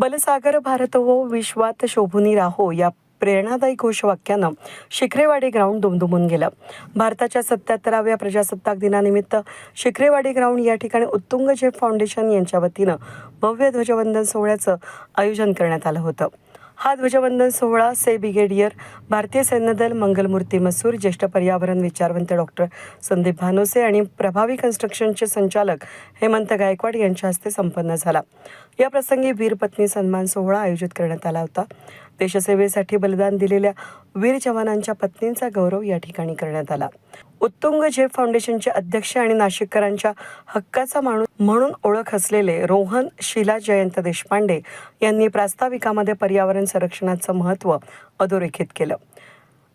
बलसागर भारत हो विश्वात शोभुनी राहो या प्रेरणादायी घोषवाक्यानं शिखरेवाडी ग्राउंड दुमदुमून गेलं. भारताच्या 77व्या प्रजासत्ताक दिनानिमित्त शिखरेवाडी ग्राउंड या ठिकाणी उत्तुंग झेप फाउंडेशन यांच्या वतीनं भव्य ध्वजवंदन सोहळ्याचं आयोजन करण्यात आलं होतं. हा ध्वजवंदन सोहळा से ब्रिगेडियर, भारतीय सैन्य दल, मंगलमूर्ती मसूर, ज्येष्ठ पर्यावरण विचारवंत डॉक्टर संदीप भानोसे आणि प्रभावी कन्स्ट्रक्शनचे संचालक हेमंत गायकवाड यांच्या हस्ते संपन्न झाला. या प्रसंगी वीरपत्नी सन्मान सोहळा आयोजित करण्यात आला होता. देशसेवेसाठी बलिदान दिलेल्या वीर जवानांच्या पत्नींचा गौरव या ठिकाणी करण्यात आला. उत्तुंग झेप फाउंडेशनचे अध्यक्ष आणि नाशिककरांच्या हक्काचा माणूस म्हणून ओळख असलेले रोहन शीला जयंत देशपांडे यांनी प्रास्ताविकामध्ये पर्यावरण संरक्षणाचं महत्त्व अधोरेखित केलं.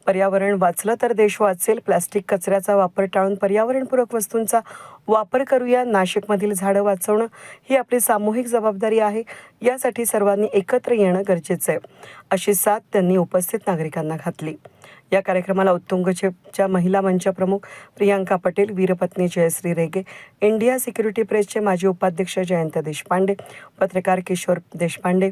पर्यावरण वाचलं तर देश वाचेल. प्लास्टिक कचऱ्याचा वापर टाळून पर्यावरणपूरक वस्तूंचा वापर करूया. नाशिकमधील झाडं वाचवणं ही आपली सामूहिक जबाबदारी आहे. यासाठी सर्वांनी एकत्र येणं गरजेचं आहे, अशी साथ त्यांनी उपस्थित नागरिकांना घातली. या कार्यक्रमाला उत्तुंग झेपच्या महिला मंच प्रमुख प्रियांका पटेल, वीरपत्नी जयश्री रेगे, इंडिया सिक्युरिटी प्रेसचे माजी उपाध्यक्ष जयंत देशपांडे, पत्रकार किशोर देशपांडे,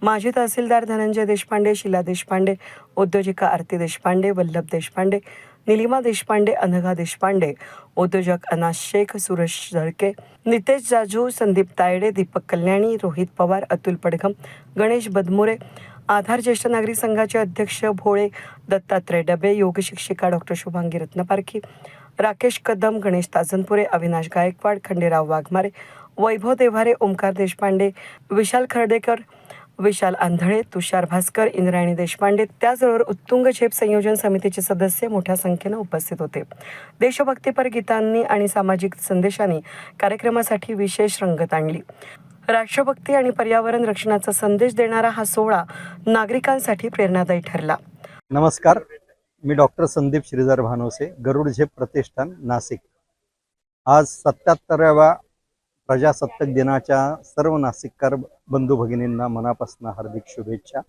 माजी तहसीलदार धनंजय देशपांडे, शीला देशपांडे, उद्योजिका आरती देशपांडे, वल्लभ देशपांडे, निलिमा देशपांडे, अनघा देशपांडे, उद्योजक अनास शेख, सुरेश झळके, नितेश जाजू, संदीप तायडे, दीपक कल्याणी, रोहित पवार, अतुल पडघम, गणेश बदमुरे, आधार ज्येष्ठ नागरिक संघाचे अध्यक्ष भोळे, दत्तात्रय डबे, योग शिक्षिका डॉक्टर शुभांगी रत्नपारखी, राकेश कदम, गणेश ताजनपुरे, अविनाश गायकवाड, खंडेराव वाघमारे, वैभव देव्हारे, ओमकार देशपांडे, विशाल खर्डेकर, विशाल आंधळे, तुषार भास्कर, इंद्रायणी देशपांडे, त्याचबरोबर उत्तुंग झेप संयोजन समितीचे सदस्य मोठ्या संख्येनं उपस्थित होते. देशभक्तीपर गीतांनी आणि सामाजिक संदेशांनी कार्यक्रमासाठी विशेष रंगत आणली. राष्ट्रभक्ती आणि पर्यावरण रक्षणाचा संदेश देणारा हा सोहळा नागरिकांसाठी प्रेरणादायी ठरला. नमस्कार, मी डॉक्टर संदीप श्रीधर भानोसे, गरुड झेप प्रतिष्ठान, नाशिक. आज 77व्या प्रजासत्ताक दिनाच्या सर्व नाशिककर बंधू भगिनींना मनापासून हार्दिक शुभेच्छा.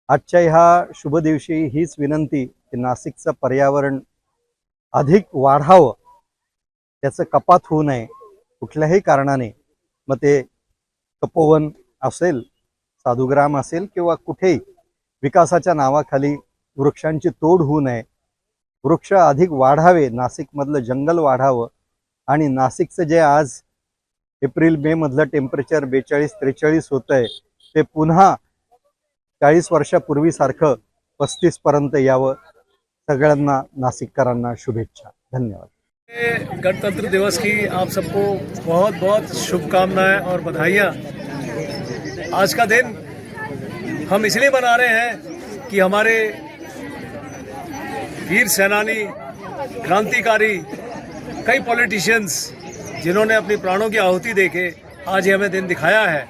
आजच्या ह्या शुभ दिवशी हीच विनंती की नाशिकचं पर्यावरण अधिक वाढावं, त्याचं कपात होऊ नये कुठल्याही कारणाने. मग ते तपोवन असेल, साधुग्राम असेल किंवा कुठेही विकासाच्या नावाखाली वृक्षांची तोड होऊ नये. वृक्ष अधिक वाढावे, नाशिकमधलं जंगल वाढावं आणि नाशिकचं जे आज एप्रिल मे मधलं टेम्परेचर 42-43 होत आहे ते पुन्हा 40 वर्षापूर्वीसारखं 35 पर्यंत यावं. सगळ्यांना नाशिककरांना शुभेच्छा. धन्यवाद. गणतंत्र दिवस की आप सबको बहुत बहुत शुभकामनाएं और बधाइयाँ. आज का दिन हम इसलिए मना रहे हैं कि हमारे वीर सेनानी, क्रांतिकारी, कई पॉलिटिशियंस जिन्होंने अपनी प्राणों की आहुति देके आज ये हमें दिन दिखाया है.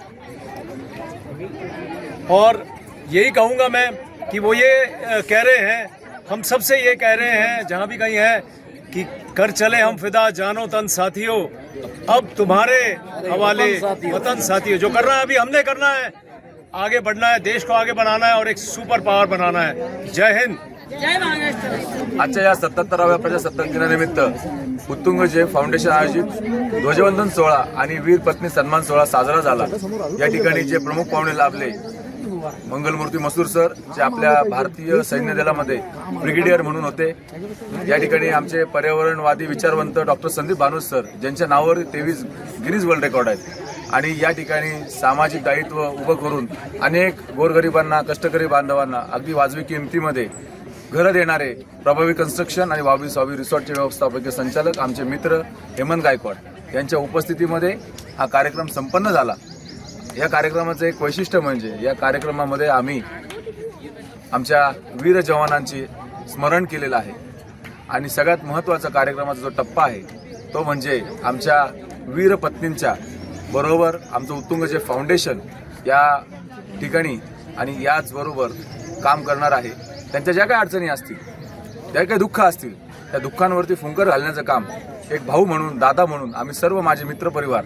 और यही कहूँगा मैं कि वो ये कह रहे हैं, हम सबसे ये कह रहे हैं जहाँ भी कहीं है कि कर चले हम फिदा जानो तन साथियों, अब तुम्हारे हवाले वतन साथियों. जो करना है अभी हमने करना है, आगे बढ़ना है, देश को आगे बढ़ाना है और एक सुपर पावर बनाना है. जय हिंद, जय महाराष्ट्र. आजच्या या 77व्या प्रजासत्ताक दिनानिमित्त उत्तुंग झेप फाउंडेशन आयोजित ध्वजवंदन सोहळा आणि वीर पत्नी सन्मान सोहळा साजरा झाला. या ठिकाणी जे प्रमुख पाहुणे लाभले, मंगलमूर्ती मसूर सर, जे आपल्या भारतीय सैन्य दलामध्ये ब्रिगेडियर म्हणून होते. या ठिकाणी आमचे पर्यावरणवादी विचारवंत डॉक्टर संदीप भानोसे सर, ज्यांच्या नावावर 23 गिनीज वर्ल्ड रेकॉर्ड आहेत. आणि या ठिकाणी सामाजिक दायित्व उभं करून अनेक गोरगरिबांना, कष्टकरी बांधवांना अगदी वाजवी किमतीमध्ये घरं देणारे प्रभावी कन्स्ट्रक्शन आणि वावी स्वावी रिसॉर्टचे व्यवस्थापकीय संचालक आमचे मित्र हेमंत गायकवाड यांच्या उपस्थितीमध्ये हा कार्यक्रम संपन्न झाला. या कार्यक्रमाचं एक वैशिष्ट्य म्हणजे या कार्यक्रमामध्ये आम्ही आमच्या वीर जवानांचे स्मरण केलेलं आहे. आणि सगळ्यात महत्त्वाचा कार्यक्रमाचा जो टप्पा आहे तो म्हणजे आमच्या वीर पत्नींच्या बरोबर आमचं उत्तुंग झेप फाउंडेशन या ठिकाणी आणि याचबरोबर काम करणार आहे. त्यांच्या ज्या काही अडचणी असतील, ज्या काही दुःख असतील, त्या दुःखांवरती फुंकर घालण्याचं काम एक भाऊ म्हणून, दादा म्हणून आम्ही सर्व माझे मित्रपरिवार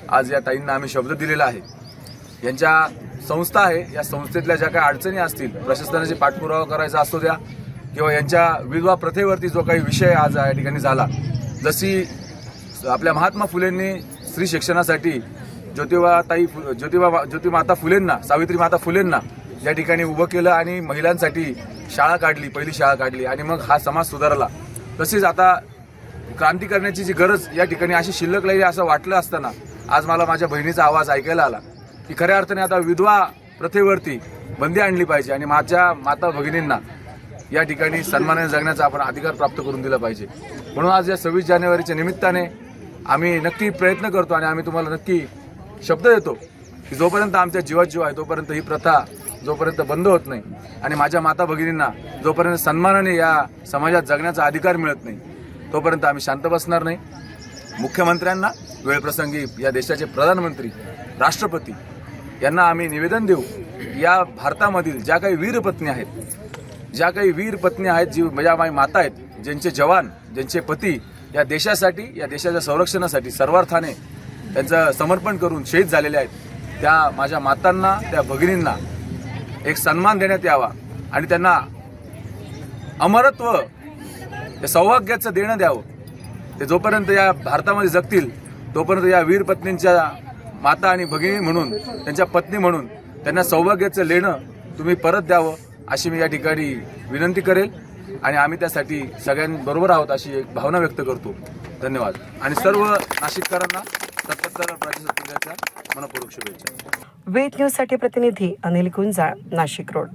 आज या ताईंना आम्ही शब्द दिलेला आहे. यांच्या संस्था आहे, या संस्थेतल्या ज्या काही अडचणी असतील, प्रशासनाची पाठपुरावा करायचा असतो द्या किंवा यांच्या विधवा प्रथेवरती जो काही विषय आज या ठिकाणी झाला, जशी आपल्या महात्मा फुलेंनी स्त्री शिक्षणासाठी ज्योतिमाता फुलेंना, सावित्री माता फुलेंना या ठिकाणी उभं केलं आणि महिलांसाठी शाळा काढली, पहिली शाळा काढली आणि मग हा समाज सुधारला. तसेच आता क्रांती करण्याची जी गरज या ठिकाणी अशी शिल्लक राहिली असं वाटलं असताना आज मला माझ्या बहिणीचा आवाज ऐकायला आला की खऱ्या अर्थाने आता विधवा प्रथेवरती बंदी आणली पाहिजे आणि माझ्या माता भगिनींना या ठिकाणी सन्मानाने जगण्याचा आपण अधिकार प्राप्त करून दिला पाहिजे. म्हणून आज या 26 जानेवारीच्या निमित्ताने आम्ही नक्की प्रयत्न करतो आणि आम्ही तुम्हाला नक्की शब्द देतो की जोपर्यंत आमच्या जीवात जीव आहे तोपर्यंत ही प्रथा जोपर्यंत बंद होत नाही आणि माझ्या माता भगिनींना जोपर्यंत सन्मानाने या समाजात जगण्याचा अधिकार मिळत नाही तोपर्यंत आम्ही शांत बसणार नाही. मुख्यमंत्र्यांना वेळप्रसंगी या देशाचे प्रधानमंत्री, राष्ट्रपती यांना आम्ही निवेदन देऊ, या भारतामधील ज्या काही वीर पत्नी आहेत, जी माझ्या माता आहेत, ज्यांचे जवान, ज्यांचे पती या देशासाठी, या देशाच्या संरक्षणासाठी सर्वार्थाने त्यांचं समर्पण करून शहीद झालेले आहेत, त्या माझ्या मातांना, त्या भगिनींना एक सन्मान देण्यात यावा आणि त्यांना अमरत्व, त्या सौभाग्याचं देणं द्यावं. ते जोपर्यंत या भारतामध्ये जगतील तोपर्यंत या वीर पत्नींच्या माता आणि भगिनी म्हणून, त्यांच्या पत्नी म्हणून त्यांना सौभाग्याचं लेणं तुम्ही परत द्यावं अशी मी या ठिकाणी विनंती करेल आणि आम्ही त्यासाठी सगळ्यांबरोबर आहोत अशी एक भावना व्यक्त करतो. धन्यवाद आणि सर्व नाशिककरांना 77 प्रजासत्ताक दिनाच्या मनपूर्वक शुभेच्छा. वेद न्यूजसाठी प्रतिनिधी अनिल गुंजाळ, नाशिक रोड.